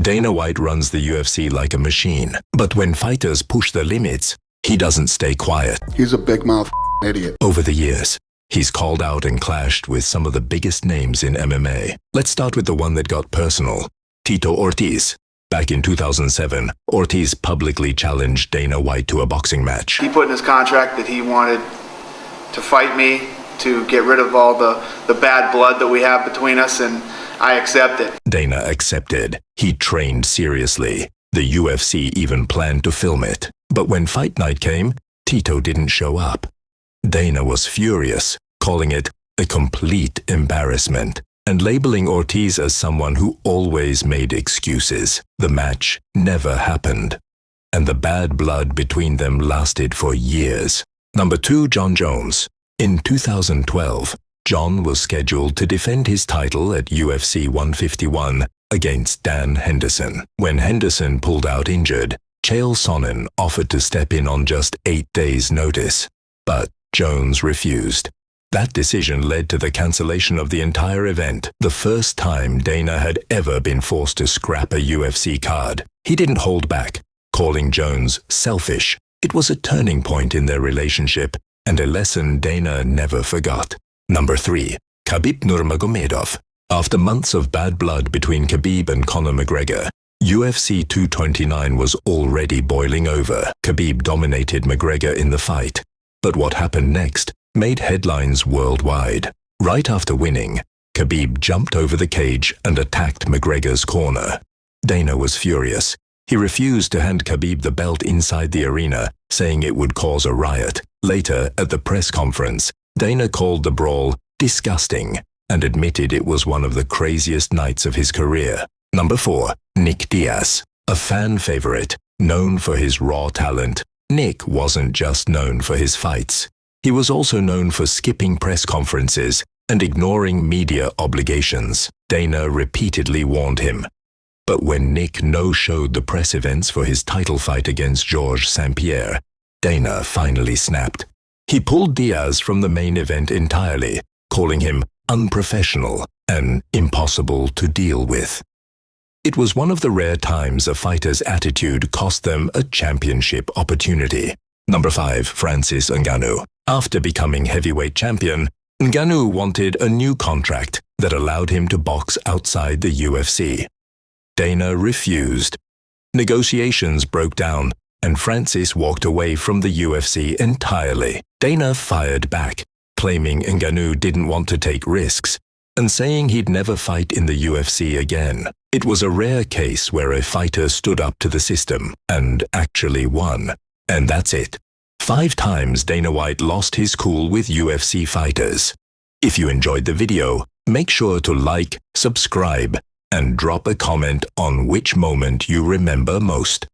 Dana White runs the UFC like a machine, but when fighters push the limits, he doesn't stay quiet. He's a big mouth idiot. Over the years, he's called out and clashed with some of the biggest names in MMA. Let's start with the one that got personal, Tito Ortiz. Back in 2007, Ortiz publicly challenged Dana White to a boxing match. He put in his contract that he wanted to fight me to get rid of all the bad blood that we have between us, and I accepted. Dana accepted. He trained seriously. The UFC even planned to film it. But when fight night came, Tito didn't show up. Dana was furious, calling it a complete embarrassment, and labeling Ortiz as someone who always made excuses. The match never happened, and the bad blood between them lasted for years. Number 2, Jon Jones. In 2012, Jon was scheduled to defend his title at UFC 151 against Dan Henderson. When Henderson pulled out injured, Chael Sonnen offered to step in on just 8 days' notice, but Jones refused. That decision led to the cancellation of the entire event, the first time Dana had ever been forced to scrap a UFC card. He didn't hold back, calling Jones selfish. It was a turning point in their relationship and a lesson Dana never forgot. Number 3, Khabib Nurmagomedov. After months of bad blood between Khabib and Conor McGregor, UFC 229 was already boiling over. Khabib dominated McGregor in the fight, but what happened next made headlines worldwide. Right after winning, Khabib jumped over the cage and attacked McGregor's corner. Dana was furious. He refused to hand Khabib the belt inside the arena, saying it would cause a riot. Later, at the press conference, Dana called the brawl disgusting and admitted it was one of the craziest nights of his career. Number 4, Nick Diaz. A fan favorite, known for his raw talent, Nick wasn't just known for his fights. He was also known for skipping press conferences and ignoring media obligations. Dana repeatedly warned him. But when Nick no-showed the press events for his title fight against Georges St-Pierre, Dana finally snapped. He pulled Diaz from the main event entirely, calling him unprofessional and impossible to deal with. It was one of the rare times a fighter's attitude cost them a championship opportunity. Number 5, Francis Ngannou. After becoming heavyweight champion, Ngannou wanted a new contract that allowed him to box outside the UFC. Dana refused. Negotiations broke down, and Francis walked away from the UFC entirely. Dana fired back, claiming Ngannou didn't want to take risks, and saying he'd never fight in the UFC again. It was a rare case where a fighter stood up to the system and actually won. And that's it. 5 times Dana White lost his cool with UFC fighters. If you enjoyed the video, make sure to like, subscribe, and drop a comment on which moment you remember most.